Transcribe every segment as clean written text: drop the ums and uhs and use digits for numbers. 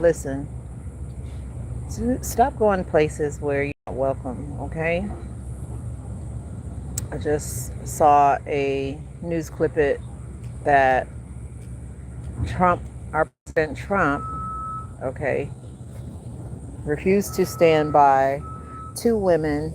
Listen, stop going places where you're not welcome, okay? I just saw a news clip that Trump, our President Trump, okay, refused to stand by two women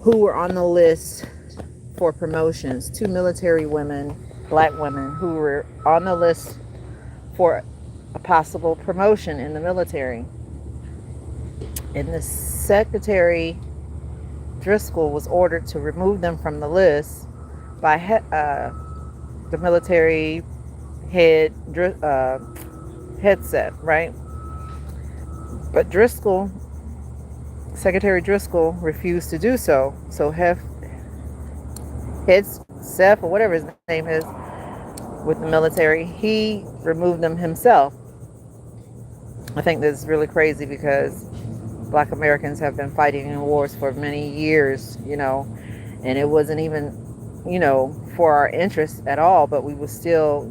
who were on the list for promotions, two military women, black women, who were on the list for a possible promotion in the military. And the Secretary Driscoll was ordered to remove them from the list by the military headset, right? But Secretary Driscoll refused to do so. So Seth, or whatever his name is, with the military, he removed them himself. I think this is really crazy because Black Americans have been fighting in wars for many years, and it wasn't even, for our interests at all, but we were still,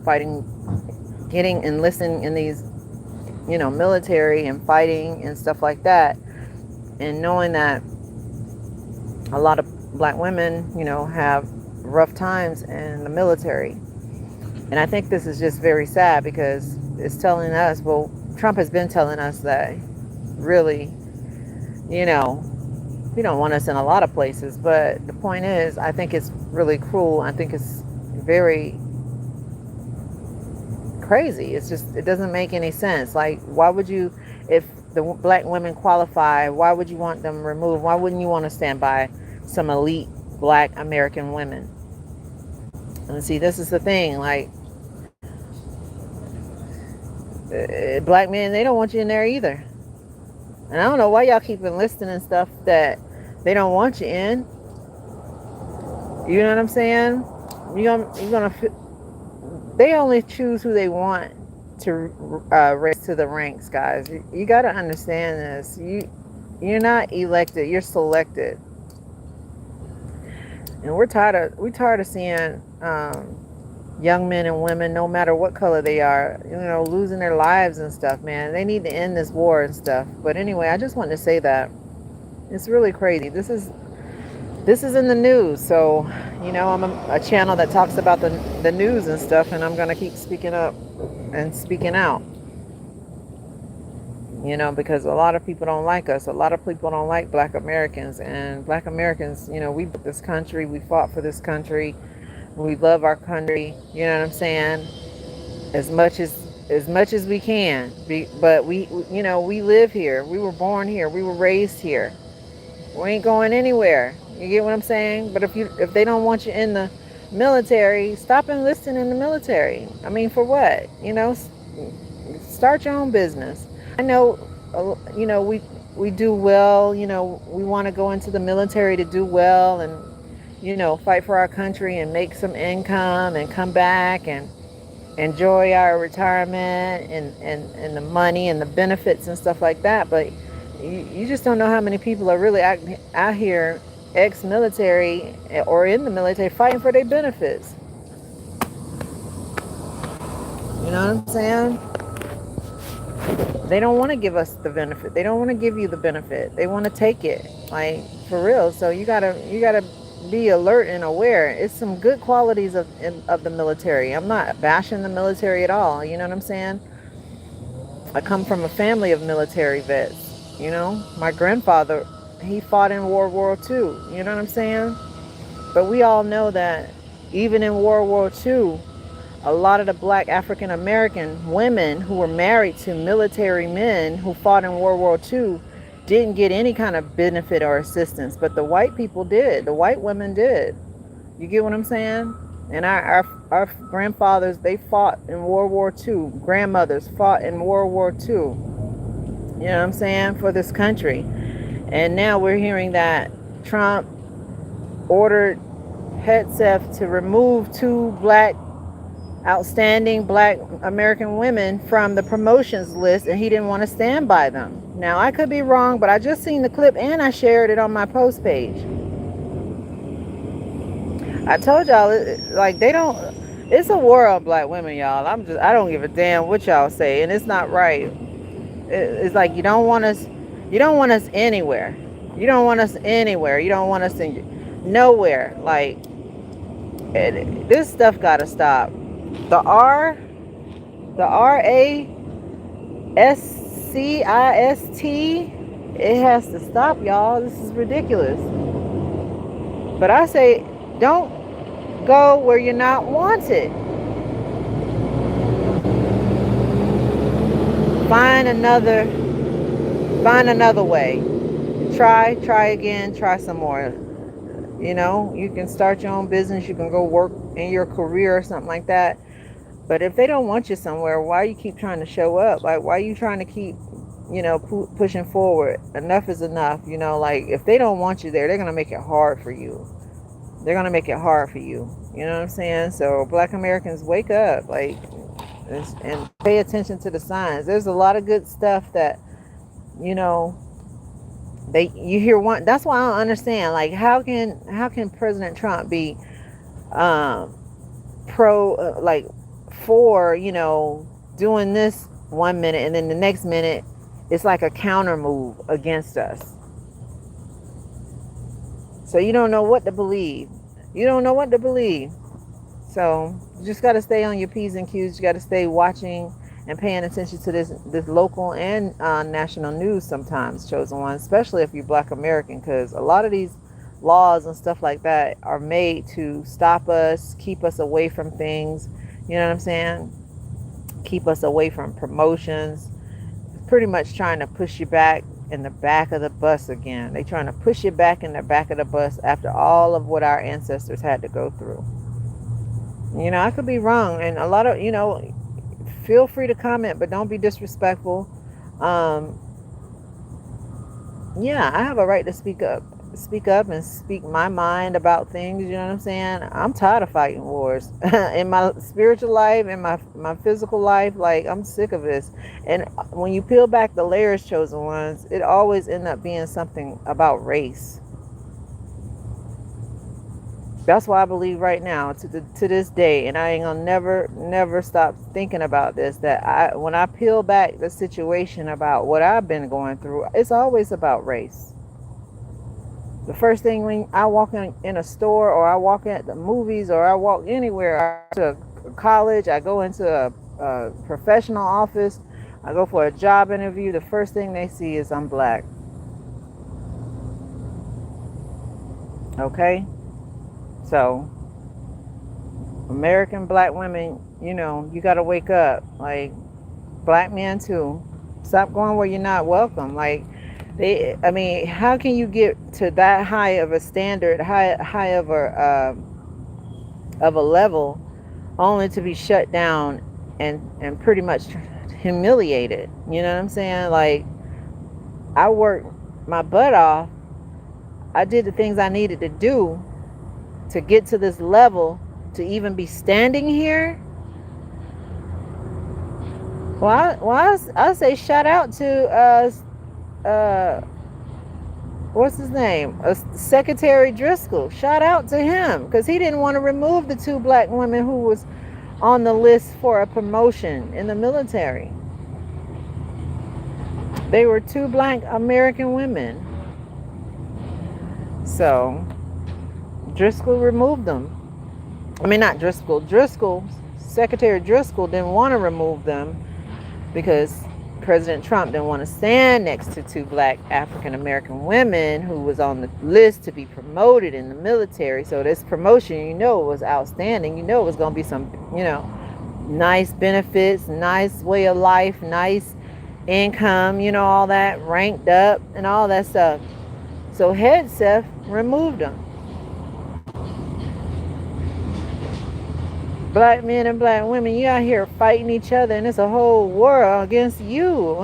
fighting, getting enlisting in these, military and fighting and stuff like that. And knowing that a lot of black women, have rough times in the military. And I think this is just very sad because it's telling us, well, Trump has been telling us that really, he don't want us in a lot of places. But the point is, I think it's really cruel. I think it's very crazy. It doesn't make any sense. Like, why would you, if the black women qualify, why would you want them removed? Why wouldn't you want to stand by some elite black American women? And see, this is the thing, like, black men, they don't want you in there either. And I don't know why y'all keep enlisting and stuff that they don't want you in. You know what I'm saying? They only choose who they want to raise to the ranks, guys. You got to understand this. You're not elected, you're selected. And we're tired of seeing young men and women, no matter what color they are, losing their lives and stuff, man. They need to end this war and stuff. But anyway, I just wanted to say that it's really crazy. This is in the news. So, I'm a channel that talks about the news and stuff, and I'm going to keep speaking up and speaking out. Because a lot of people don't like us. A lot of people don't like Black Americans. And Black Americans, we built this country. We fought for this country. We love our country. You know what I'm saying? As much as we can. But we live here. We were born here. We were raised here. We ain't going anywhere. You get what I'm saying? But if they don't want you in the military, stop enlisting in the military. I mean, for what? Start your own business. I know, we do well. We want to go into the military to do well and, fight for our country and make some income and come back and enjoy our retirement and the money and the benefits and stuff like that. But you just don't know how many people are really out here, ex-military or in the military, fighting for their benefits. You know what I'm saying? They don't want to give us the benefit. They don't want to give you the benefit. They want to take it, like, for real. So you gotta be alert and aware. It's some good qualities of the military. I'm not bashing the military at all. You know what I'm saying? I come from a family of military vets. My grandfather, he fought in World War II. You know what I'm saying? But we all know that even in World War II, a lot of the Black African American women who were married to military men who fought in World War II didn't get any kind of benefit or assistance, but the white people did. The white women did. You get what I'm saying? And our grandfathers, they fought in World War II. Grandmothers fought in World War II. You know what I'm saying? For this country. And now we're hearing that Trump ordered Hegseth to remove two outstanding Black American women from the promotions list, and he didn't want to stand by them. Now, I could be wrong, but I just seen the clip and I shared it on my post page. I told y'all, like, they don't, It's a war on black women, y'all. I don't give a damn what y'all say, and it's not right. It's like you don't want us anywhere. You don't want us anywhere. You don't want us in nowhere. Like this stuff gotta stop. The R, the RASCIST, it has to stop, y'all. This is ridiculous. But I say, don't go where you're not wanted. Find another way. Try again, try some more. You know, you can start your own business, you can go work in your career or something like that. But if they don't want you somewhere, why you keep trying to show up? Like, why are you trying to keep, pushing forward? Enough is enough. Like, if they don't want you there, they're going to make it hard for you. They're going to make it hard for you. You know what I'm saying? So black Americans, wake up, like, and pay attention to the signs. There's a lot of good stuff that, you hear one. That's why I don't understand. Like, how can President Trump be for doing this 1 minute, and then the next minute it's like a counter move against us? So you don't know what to believe. So you just got to stay on your P's and Q's. You got to stay watching and paying attention to this local and national news sometimes, chosen one, especially if you're black American, because a lot of these laws and stuff like that are made to stop us, keep us away from things. You know what I'm saying? Keep us away from promotions. Pretty much trying to push you back in the back of the bus again. They're trying to push you back in the back of the bus after all of what our ancestors had to go through. I could be wrong, and a lot of, feel free to comment, but don't be disrespectful. Yeah, I have a right to speak up and speak my mind about things. You know what I'm saying? I'm tired of fighting wars in my spiritual life, in my physical life. Like, I'm sick of this. And when you peel back the layers, chosen ones, it always ends up being something about race. That's why I believe right now, to this day, and I ain't gonna never stop thinking about this, that when I peel back the situation about what I've been going through, it's always about race. The first thing when I walk in a store, or I walk at the movies, or I walk anywhere, I go to college, I go into a professional office, I go for a job interview, the first thing they see is I'm black. Okay? So, American black women, you got to wake up. Like, black men too. Stop going where you're not welcome. Like, how can you get to that high of a standard, high of a level, only to be shut down and pretty much humiliated? You know what I'm saying? Like, I worked my butt off. I did the things I needed to do to get to this level, to even be standing here. Well, I say shout out to what's his name, Secretary Driscoll. Shout out to him, because he didn't want to remove the 2 black women who was on the list for a promotion in the military. They were 2 black American women. So Driscoll removed them. I mean, not Driscoll. Secretary Driscoll didn't want to remove them because President Trump didn't want to stand next to 2 black African American women who was on the list to be promoted in the military. So this promotion, was outstanding. It was going to be some, nice benefits, nice way of life, nice income, all that, ranked up and all that stuff. So Hegseth removed them. Black men and black women, you out here fighting each other, and it's a whole world against you.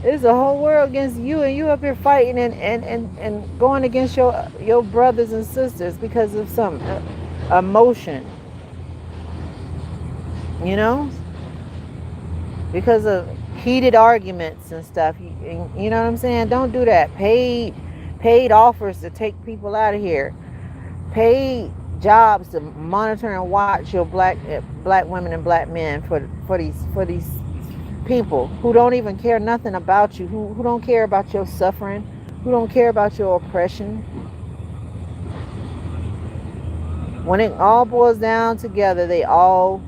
It's a whole world against you, and you up here fighting and going against your brothers and sisters because of some emotion. Because of heated arguments and stuff. You know what I'm saying? Don't do that. Paid offers to take people out of here. Paid jobs to monitor and watch your black women and black men for these people who don't even care nothing about you, who don't care about your suffering, who don't care about your oppression. When it all boils down together, they all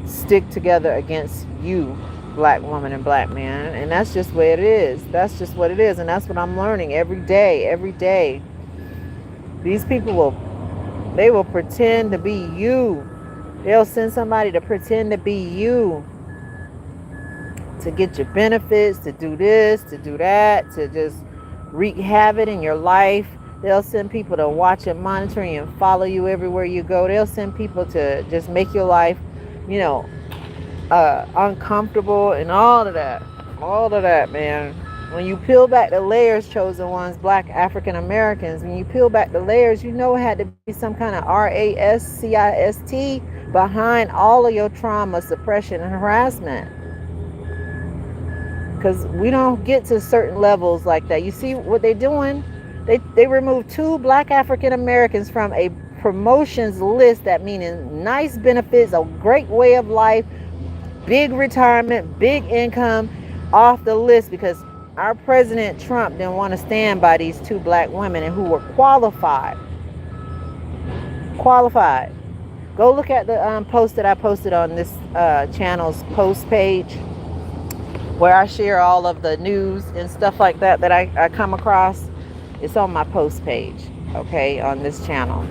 stick together against you, black woman and black man. And that's just what it is. That's just what it is. And that's what I'm learning every day. Every day. These people will pretend to be you. They'll send somebody to pretend to be you, to get your benefits, to do this, to do that, to just wreak havoc in your life. They'll send people to watch and monitor you and follow you everywhere you go. They'll send people to just make your life, uncomfortable and all of that. All of that, man. When you peel back the layers, chosen ones, black African Americans, when you peel back the layers, it had to be some kind of RASCIST behind all of your trauma, suppression, and harassment. Because we don't get to certain levels like that. You see what they're doing? They removed 2 black African Americans from a promotions list, that meaning nice benefits, a great way of life, big retirement, big income, off the list because our President Trump didn't want to stand by these 2 black women and who were qualified. Go look at the post that I posted on this channel's post page, where I share all of the news and stuff like that I come across. It's on my post page, okay, on this channel.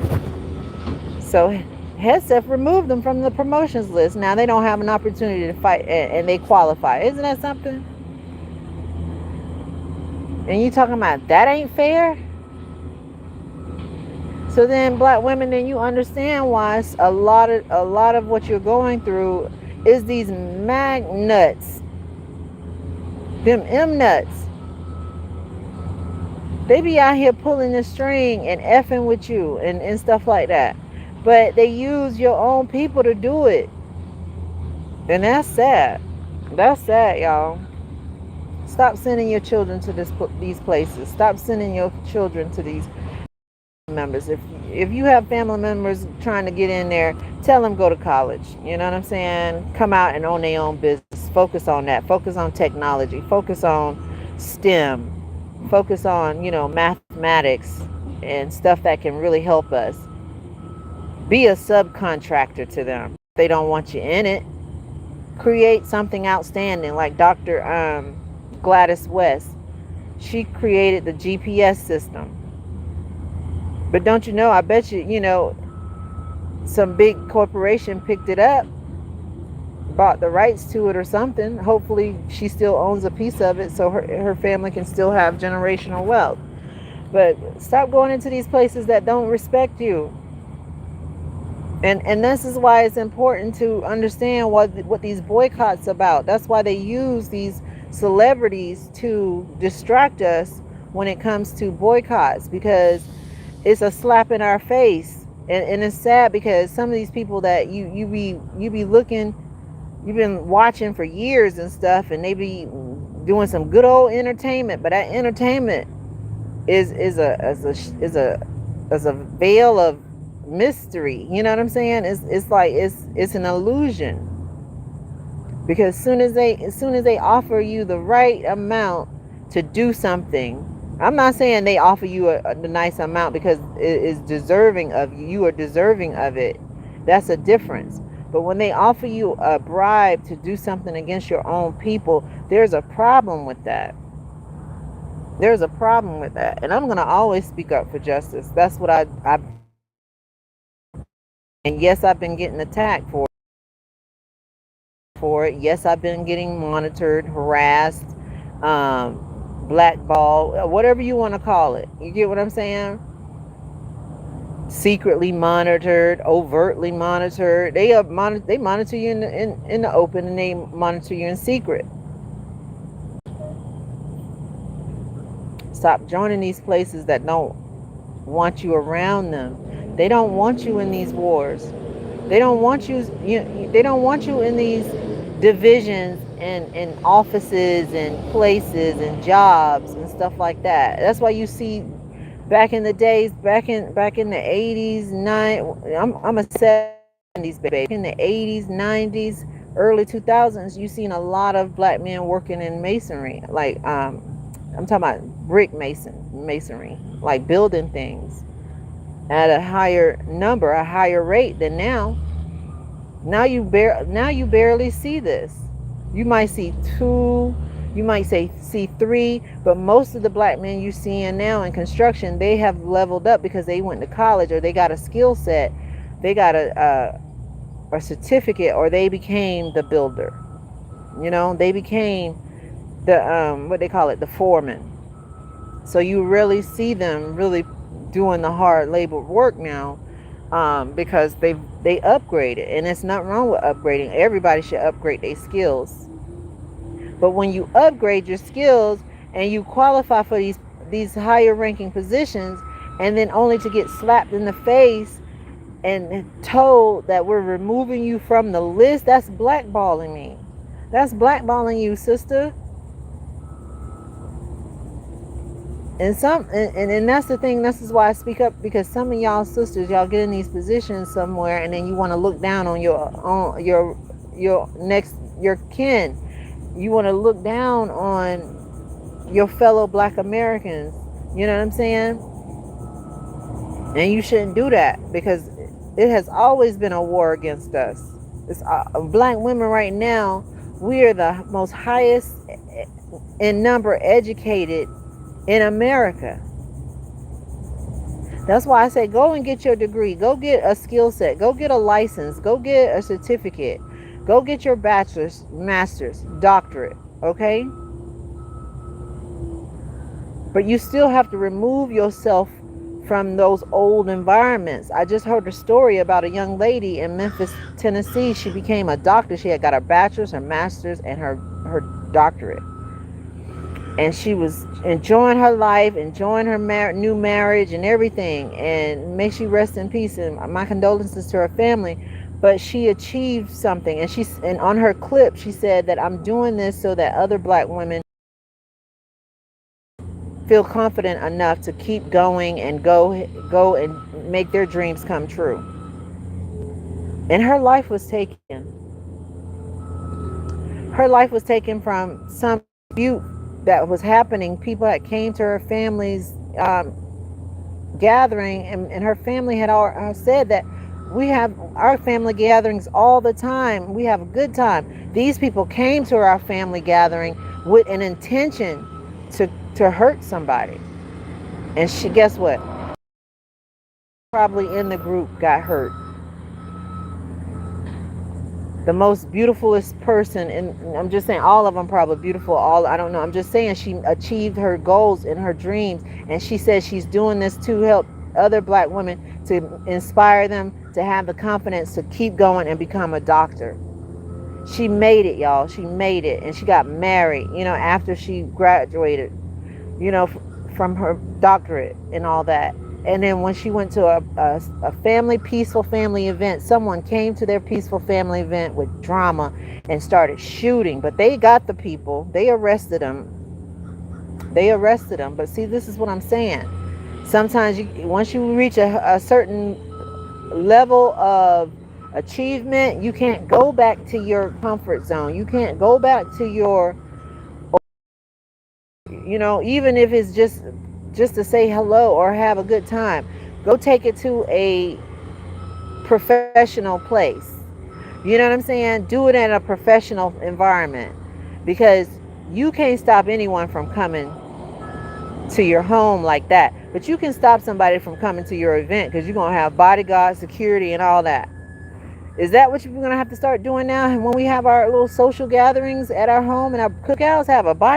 So Hedseth removed them from the promotions list. Now they don't have an opportunity to fight, and they qualify. Isn't that something? And you talking about that ain't fair? So then, black women, then you understand why a lot of what you're going through is these mag nuts, them M nuts. They be out here pulling the string and effing with you and stuff like that. But they use your own people to do it. And that's sad. That's sad, y'all. Stop sending your children to these places. Stop sending your children to these members. If you have family members trying to get in there, tell them go to college. You know what I'm saying? Come out and own their own business. Focus on that. Focus on technology. Focus on STEM. Focus on, mathematics and stuff that can really help us. Be a subcontractor to them. They don't want you in it. Create something outstanding like Dr. Gladys West. She created the GPS system. But don't you know, I bet you, some big corporation picked it up, bought the rights to it or something. Hopefully she still owns a piece of it so her family can still have generational wealth. But stop going into these places that don't respect you. And this is why it's important to understand what these boycotts about. That's why they use these celebrities to distract us when it comes to boycotts, because it's a slap in our face. And it's sad because some of these people that you be looking, you've been watching for years and stuff, and they be doing some good old entertainment, but that entertainment is a veil of mystery. You know what I'm saying? It's like it's an illusion, because as soon as they offer you the right amount to do something, I'm not saying they offer you a nice amount because it is deserving of you are deserving of it. That's a difference. But when they offer you a bribe to do something against your own people, there's a problem with that. There's a problem with that. And I'm going to always speak up for justice. That's what I and yes, I've been getting attacked for it. Yes, I've been getting monitored, harassed, blackballed, whatever you want to call it. You get what I'm saying? Secretly monitored, overtly monitored. They monitor you in the open, and they monitor you in secret. Stop joining these places that don't want you around them. They don't want you in these wars. They don't want you. They don't want you in these divisions and offices and places and jobs and stuff like that. That's why you see Back in the days, back in the 80s, I'm a 70s baby. In the 80s, 90s, early 2000s, you seen a lot of black men working in masonry, like I'm talking about masonry, like building things at a higher number, a higher rate than now. Now you barely see this. You might see two, you might see three, but most of the black men you seeing now in construction, they have leveled up because they went to college or they got a skill set, they got a certificate, or they became the builder. You know, they became the what they call it, the foreman. So you really see them really doing the hard labor work now, because they upgraded, and it's not wrong with upgrading. Everybody should upgrade their skills. But when you upgrade your skills and you qualify for these higher ranking positions, and then only to get slapped in the face and told that we're removing you from the list, that's blackballing me. That's blackballing you, sister. And that's the thing. This is why I speak up, because some of y'all sisters, y'all get in these positions somewhere, and then you want to look down on your kin. You want to look down on your fellow black Americans. You know what I'm saying? And you shouldn't do that, because it has always been a war against us. It's black women right now. We are the most highest in number educated in America. That's why I say go and get your degree. Go get a skill set. Go get a license. Go get a certificate. Go get your bachelor's, master's, doctorate. Okay? But you still have to remove yourself from those old environments. I just heard a story about a young lady in Memphis, Tennessee. She became a doctor. She had got her bachelor's, her master's, and her doctorate. And she was enjoying her life, enjoying her new marriage and everything. And may she rest in peace. And my condolences to her family. But she achieved something. And on her clip, she said that I'm doing this so that other black women feel confident enough to keep going and go and make their dreams come true. And her life was taken. Her life was taken from some dispute that was happening. People that came to her family's gathering, and her family had said that we have our family gatherings all the time. We have a good time. These people came to our family gathering with an intention to hurt somebody. And guess what? Probably in the group got hurt. The most beautifulest person, and I'm just saying all of them probably beautiful, I don't know. I'm just saying she achieved her goals and her dreams, and she says she's doing this to help other black women, to inspire them to have the confidence to keep going and become a doctor. She made it, y'all. She made it, and she got married, after she graduated, from her doctorate and all that. And then when she went to a peaceful family event, someone came to their peaceful family event with drama and started shooting. But they got the people. They arrested them. But see, this is what I'm saying. Sometimes once you reach a certain level of achievement, you can't go back to your comfort zone. You can't go back to your, even if it's just to say hello or have a good time. Go take it to a professional place. You know what I'm saying? Do it in a professional environment, because you can't stop anyone from coming to your home like that. But you can stop somebody from coming to your event, because you're going to have bodyguards, security, and all that. Is that what you're going to have to start doing now? And when we have our little social gatherings at our home and our cookouts, have a body